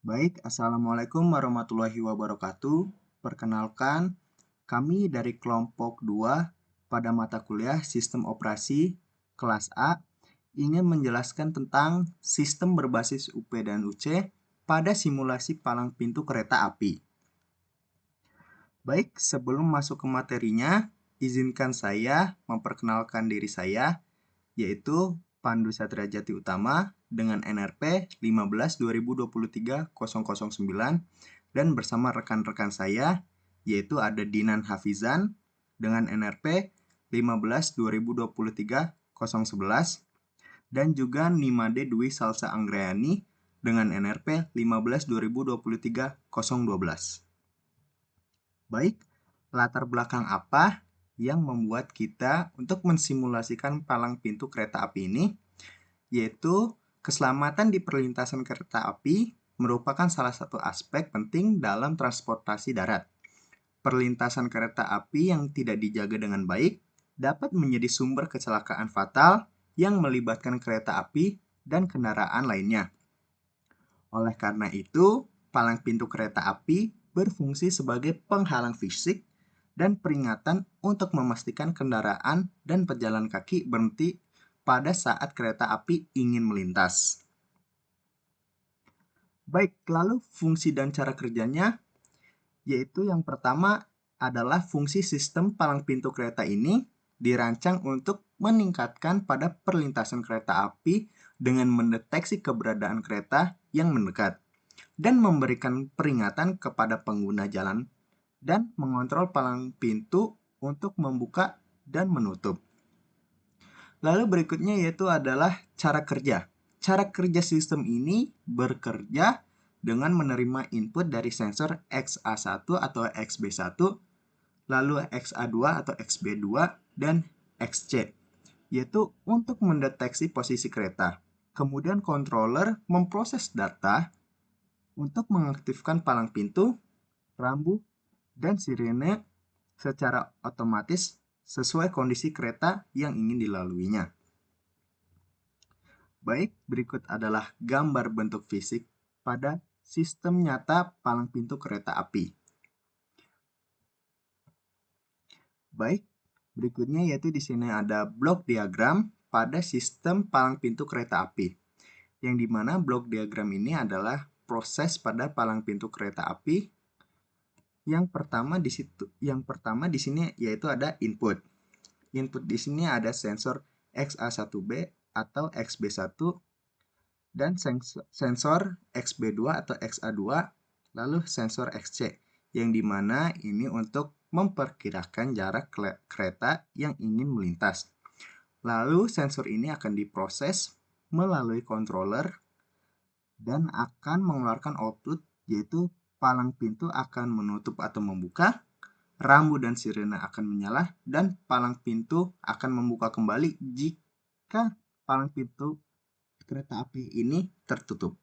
Baik, Assalamualaikum warahmatullahi wabarakatuh. Perkenalkan, kami dari kelompok 2 pada mata kuliah Sistem Operasi kelas A ingin menjelaskan tentang sistem berbasis UP dan UC pada simulasi palang pintu kereta api. Baik, sebelum masuk ke materinya, izinkan saya memperkenalkan diri saya, yaitu Pandu Satriajati Utama dengan NRP 15/2023-009 dan bersama rekan-rekan saya yaitu ada Dinan Hafizan dengan NRP 15/2023-011 dan juga Nimade Dwi Salsa Anggrayani dengan NRP 15/2023-012. Baik, latar belakang apa yang membuat kita untuk mensimulasikan palang pintu kereta api ini? Yaitu keselamatan di perlintasan kereta api merupakan salah satu aspek penting dalam transportasi darat. Perlintasan kereta api yang tidak dijaga dengan baik dapat menjadi sumber kecelakaan fatal yang melibatkan kereta api dan kendaraan lainnya. Oleh karena itu, palang pintu kereta api berfungsi sebagai penghalang fisik dan peringatan untuk memastikan kendaraan dan pejalan kaki berhenti pada saat kereta api ingin melintas. Baik, lalu fungsi dan cara kerjanya, yaitu yang pertama adalah fungsi sistem palang pintu kereta ini dirancang untuk meningkatkan pada perlintasan kereta api dengan mendeteksi keberadaan kereta yang mendekat dan memberikan peringatan kepada pengguna jalan dan mengontrol palang pintu untuk membuka dan menutup. Lalu berikutnya yaitu adalah cara kerja. Cara kerja sistem ini bekerja dengan menerima input dari sensor XA1 atau XB1, lalu XA2 atau XB2, dan XC, yaitu untuk mendeteksi posisi kereta. Kemudian controller memproses data untuk mengaktifkan palang pintu, rambu, dan sirene secara otomatis sesuai kondisi kereta yang ingin dilaluinya. Baik, berikut adalah gambar bentuk fisik pada sistem nyata palang pintu kereta api. Baik, berikutnya yaitu di sini ada blok diagram pada sistem palang pintu kereta api. Yang dimana blok diagram ini adalah proses pada palang pintu kereta api. Yang pertama di sini yaitu ada input. Input di sini ada sensor XA1B atau XB1 dan sensor XB2 atau XA2, lalu sensor XC, yang dimana ini untuk memperkirakan jarak kereta yang ingin melintas. Lalu sensor ini akan diproses melalui controller dan akan mengeluarkan output, yaitu palang pintu akan menutup atau membuka, rambu dan sirene akan menyala, dan palang pintu akan membuka kembali jika palang pintu kereta api ini tertutup.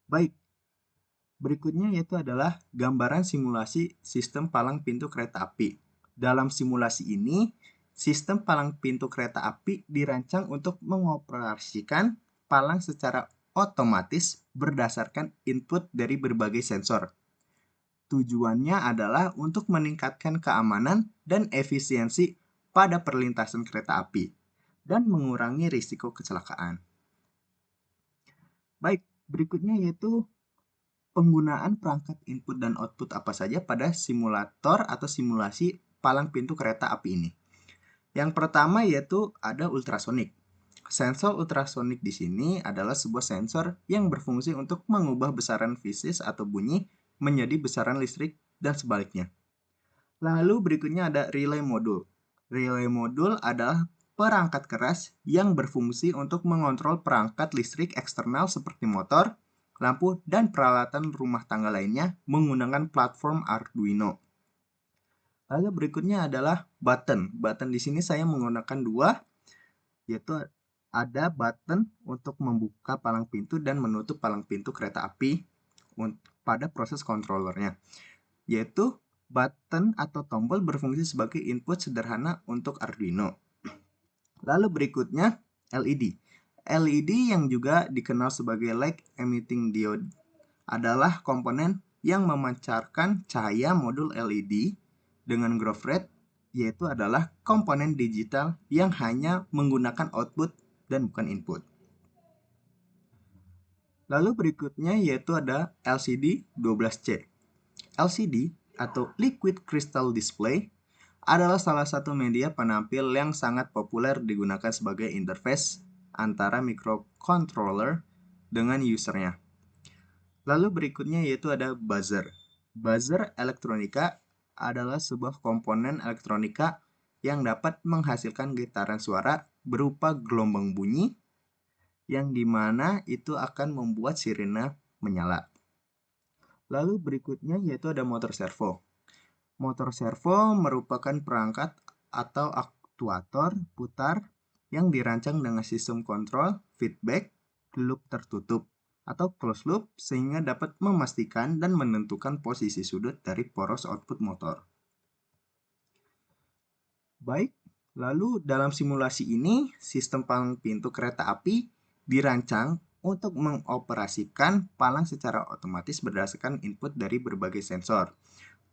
Baik, berikutnya yaitu adalah gambaran simulasi sistem palang pintu kereta api. Dalam simulasi ini, sistem palang pintu kereta api dirancang untuk mengoperasikan palang secara otomatis berdasarkan input dari berbagai sensor. Tujuannya adalah untuk meningkatkan keamanan dan efisiensi pada perlintasan kereta api dan mengurangi risiko kecelakaan. Baik, berikutnya yaitu penggunaan perangkat input dan output apa saja pada simulator atau simulasi palang pintu kereta api ini. Yang pertama yaitu ada ultrasonik. Sensor ultrasonik di sini adalah sebuah sensor yang berfungsi untuk mengubah besaran fisis atau bunyi menjadi besaran listrik dan sebaliknya. Lalu berikutnya ada relay modul. Relay modul adalah perangkat keras yang berfungsi untuk mengontrol perangkat listrik eksternal seperti motor, lampu, dan peralatan rumah tangga lainnya menggunakan platform Arduino. Lalu berikutnya adalah button. Button di sini saya menggunakan dua, yaitu ada button untuk membuka palang pintu dan menutup palang pintu kereta api pada proses controllernya, yaitu button atau tombol berfungsi sebagai input sederhana untuk Arduino. Lalu berikutnya LED. LED yang juga dikenal sebagai light emitting diode adalah komponen yang memancarkan cahaya modul LED dengan growth rate, yaitu adalah komponen digital yang hanya menggunakan output dan bukan input. Lalu berikutnya yaitu ada LCD 12C. LCD atau Liquid Crystal Display adalah salah satu media penampil yang sangat populer digunakan sebagai interface antara microcontroller dengan usernya. Lalu berikutnya yaitu ada buzzer. Buzzer elektronika adalah sebuah komponen elektronika yang dapat menghasilkan getaran suara berupa gelombang bunyi yang dimana itu akan membuat sirena menyala. Lalu berikutnya yaitu ada motor servo. Motor servo merupakan perangkat atau aktuator putar yang dirancang dengan sistem kontrol feedback loop tertutup atau closed loop sehingga dapat memastikan dan menentukan posisi sudut dari poros output motor. Baik, lalu dalam simulasi ini sistem palang pintu kereta api dirancang untuk mengoperasikan palang secara otomatis berdasarkan input dari berbagai sensor.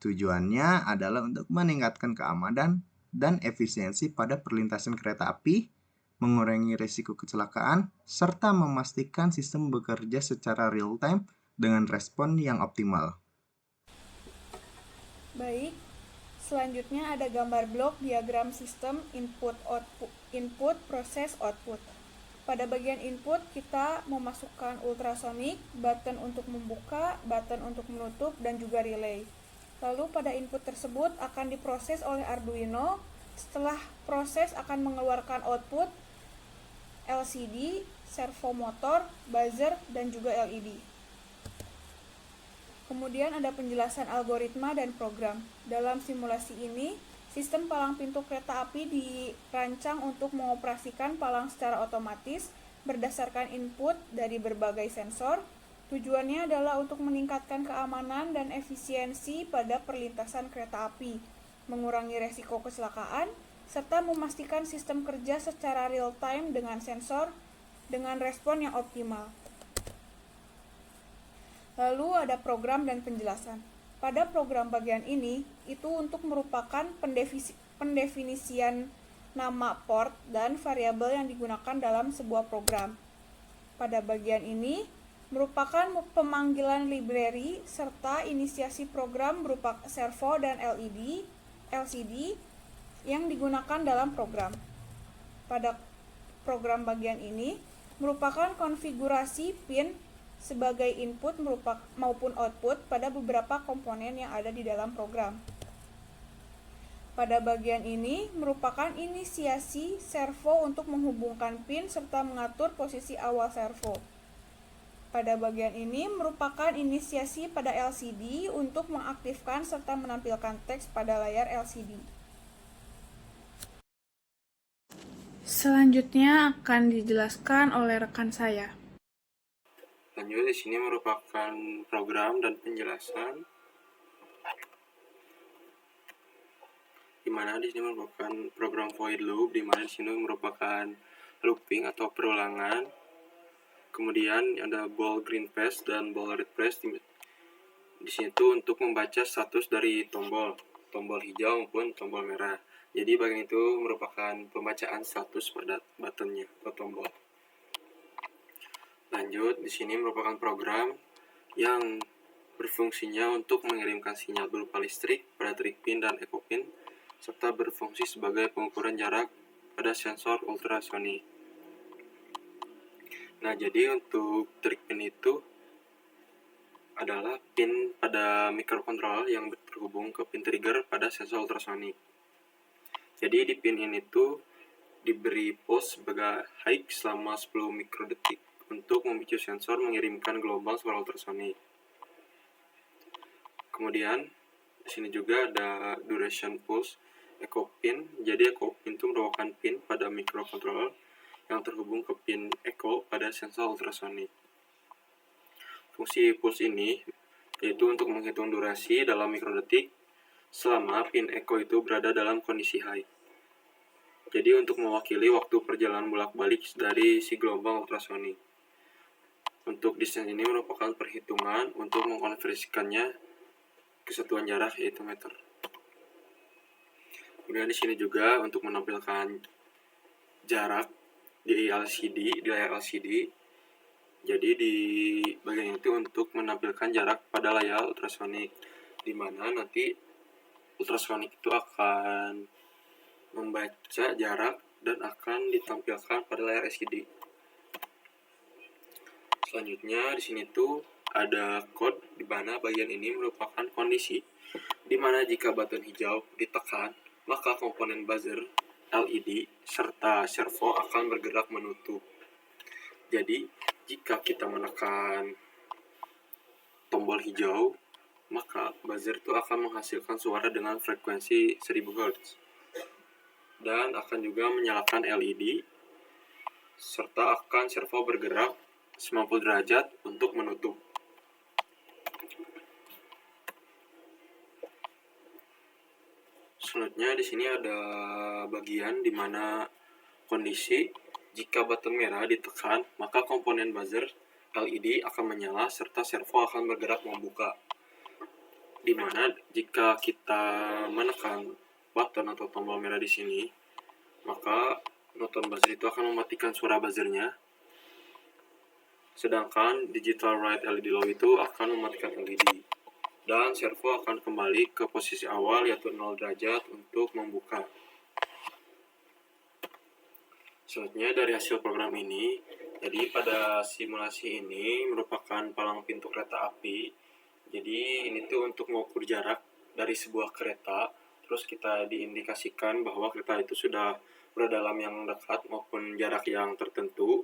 Tujuannya adalah untuk meningkatkan keamanan dan efisiensi pada perlintasan kereta api, mengurangi risiko kecelakaan, serta memastikan sistem bekerja secara real-time dengan respon yang optimal. Baik, selanjutnya ada gambar blok diagram sistem input proses output. Pada bagian input kita memasukkan ultrasonic, button untuk membuka, button untuk menutup, dan juga relay. Lalu pada input tersebut akan diproses oleh Arduino. Setelah proses akan mengeluarkan output LCD, servo motor, buzzer, dan juga LED. Kemudian ada penjelasan algoritma dan program. Dalam simulasi ini, sistem palang pintu kereta api dirancang untuk mengoperasikan palang secara otomatis berdasarkan input dari berbagai sensor. Tujuannya adalah untuk meningkatkan keamanan dan efisiensi pada perlintasan kereta api, mengurangi resiko kecelakaan, serta memastikan sistem kerja secara real-time dengan sensor dengan respon yang optimal. Lalu ada program dan penjelasan. Pada program bagian ini, itu untuk merupakan pendefinisian nama port dan variabel yang digunakan dalam sebuah program. Pada bagian ini, merupakan pemanggilan library serta inisiasi program berupa servo dan LCD yang digunakan dalam program. Pada program bagian ini, merupakan konfigurasi pin sebagai input maupun output pada beberapa komponen yang ada di dalam program. Pada bagian ini merupakan inisiasi servo untuk menghubungkan pin serta mengatur posisi awal servo. Pada bagian ini merupakan inisiasi pada LCD untuk mengaktifkan serta menampilkan teks pada layar LCD. Selanjutnya akan dijelaskan oleh rekan saya. Lanjut, di sini merupakan program dan penjelasan, di mana di sini merupakan program void loop, di mana di sini merupakan looping atau perulangan. Kemudian ada ball green press dan ball red press. Di situ untuk membaca status dari tombol hijau maupun tombol merah. Jadi bagian itu merupakan pembacaan status pada buttonnya atau tombol. Lanjut, di sini merupakan program yang berfungsinya untuk mengirimkan sinyal berupa listrik pada trig pin dan echo pin, serta berfungsi sebagai pengukuran jarak pada sensor ultrasonik. Nah, jadi untuk trig pin itu adalah pin pada microcontroller yang terhubung ke pin trigger pada sensor ultrasonik. Jadi di pin ini tuh diberi pulse sebagai high selama 10 mikrodetik untuk memicu sensor mengirimkan gelombang suara ultrasonik. Kemudian di sini juga ada duration pulse echo pin. Jadi echo pin itu merupakan pin pada microcontroller yang terhubung ke pin echo pada sensor ultrasonik. Fungsi pulse ini yaitu untuk menghitung durasi dalam mikrodetik selama pin echo itu berada dalam kondisi high. Jadi untuk mewakili waktu perjalanan bolak-balik dari si gelombang ultrasonik. Untuk distance ini merupakan perhitungan untuk mengkonversikannya ke satuan jarak yaitu meter. Kemudian di sini juga untuk menampilkan jarak di layar LCD. Jadi di bagian itu untuk menampilkan jarak pada layar ultrasonik, di mana nanti ultrasonik itu akan membaca jarak dan akan ditampilkan pada layar LCD. Selanjutnya di sini tuh ada code di mana bagian ini merupakan kondisi di mana jika button hijau ditekan, maka komponen buzzer, LED, serta servo akan bergerak menutup. Jadi, jika kita menekan tombol hijau, maka buzzer itu akan menghasilkan suara dengan frekuensi 1000 Hz. Dan akan juga menyalakan LED, serta akan servo bergerak 90 derajat untuk menutup. Selanjutnya di sini ada bagian di mana kondisi jika button merah ditekan, maka komponen buzzer LED akan menyala serta servo akan bergerak membuka. Di mana jika kita menekan button atau tombol merah di sini, maka noton buzzer itu akan mematikan suara buzzernya. Sedangkan digital right LED low itu akan mematikan LED. Dan servo akan kembali ke posisi awal yaitu 0 derajat untuk membuka. Selanjutnya dari hasil program ini, jadi pada simulasi ini merupakan palang pintu kereta api. Jadi ini tuh untuk mengukur jarak dari sebuah kereta, terus kita diindikasikan bahwa kereta itu sudah berada dalam yang dekat maupun jarak yang tertentu.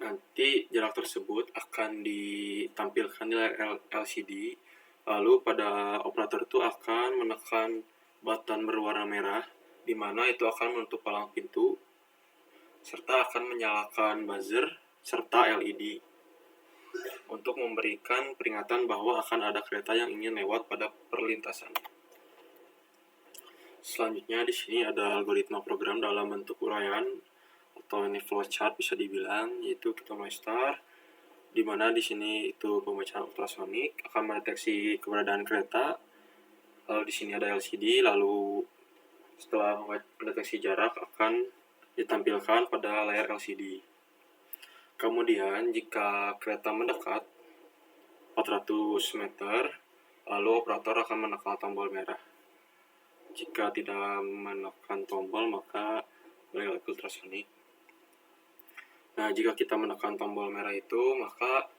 Nanti jarak tersebut akan ditampilkan di layar LCD, lalu pada operator itu akan menekan button berwarna merah, di mana itu akan menutup palang pintu, serta akan menyalakan buzzer serta LED untuk memberikan peringatan bahwa akan ada kereta yang ingin lewat pada perlintasan. Selanjutnya di sini ada algoritma program dalam bentuk uraian atau ini flowchart bisa dibilang, yaitu kita mulai start, di mana di sini itu pembacaan ultrasonik akan mendeteksi keberadaan kereta. Lalu di sini ada LCD, lalu setelah mendeteksi jarak akan ditampilkan pada layar LCD. Kemudian jika kereta mendekat 400 meter, lalu operator akan menekan tombol merah. Jika tidak menekan tombol, maka boleh lagi ultrasonik. Nah, jika kita menekan tombol merah itu, maka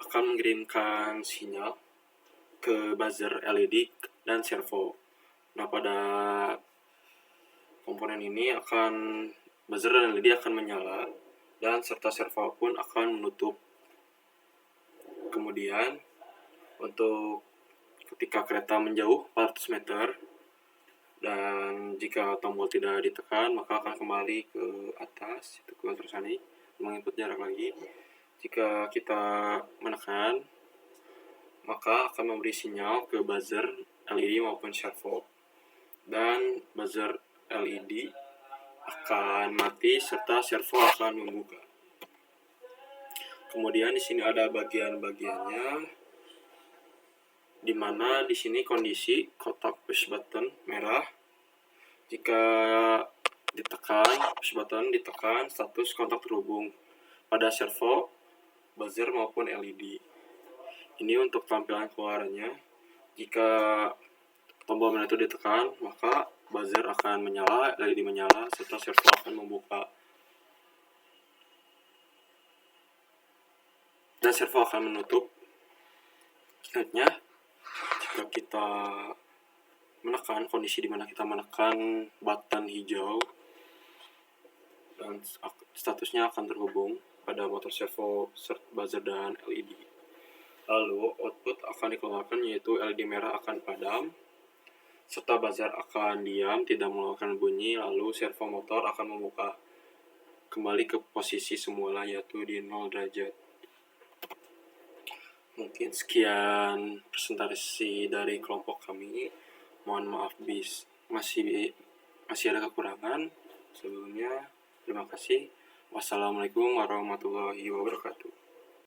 akan mengirimkan sinyal ke buzzer LED dan servo. Nah, pada komponen ini buzzer dan LED akan menyala, dan serta servo pun akan menutup. Kemudian, untuk ketika kereta menjauh 400 meter, dan jika tombol tidak ditekan, maka akan kembali ke atas, itu ke ultrasonik, menginput jarak lagi. Jika kita menekan, maka akan memberi sinyal ke buzzer LED maupun servo. Dan buzzer LED akan mati serta servo akan membuka. Kemudian di sini ada bagian-bagiannya, di mana di sini kondisi kotak push button merah. Jika push button ditekan, status kontak terhubung pada servo, buzzer maupun LED. Ini untuk tampilan keluarannya. Jika tombol merah itu ditekan, maka buzzer akan menyala, LED menyala, serta servo akan membuka. Dan servo akan menutup. Selanjutnya, jika kita menekan, kondisi di mana kita menekan button hijau, dan statusnya akan terhubung pada motor servo, buzzer, dan LED. Lalu output akan dikeluarkan, yaitu LED merah akan padam, serta buzzer akan diam, tidak mengeluarkan bunyi, lalu servo motor akan membuka kembali ke posisi semula, yaitu di 0 derajat. Mungkin sekian presentasi dari kelompok kami. Mohon maaf masih masih ada kekurangan. Sebelumnya, terima kasih. Wassalamualaikum warahmatullahi wabarakatuh.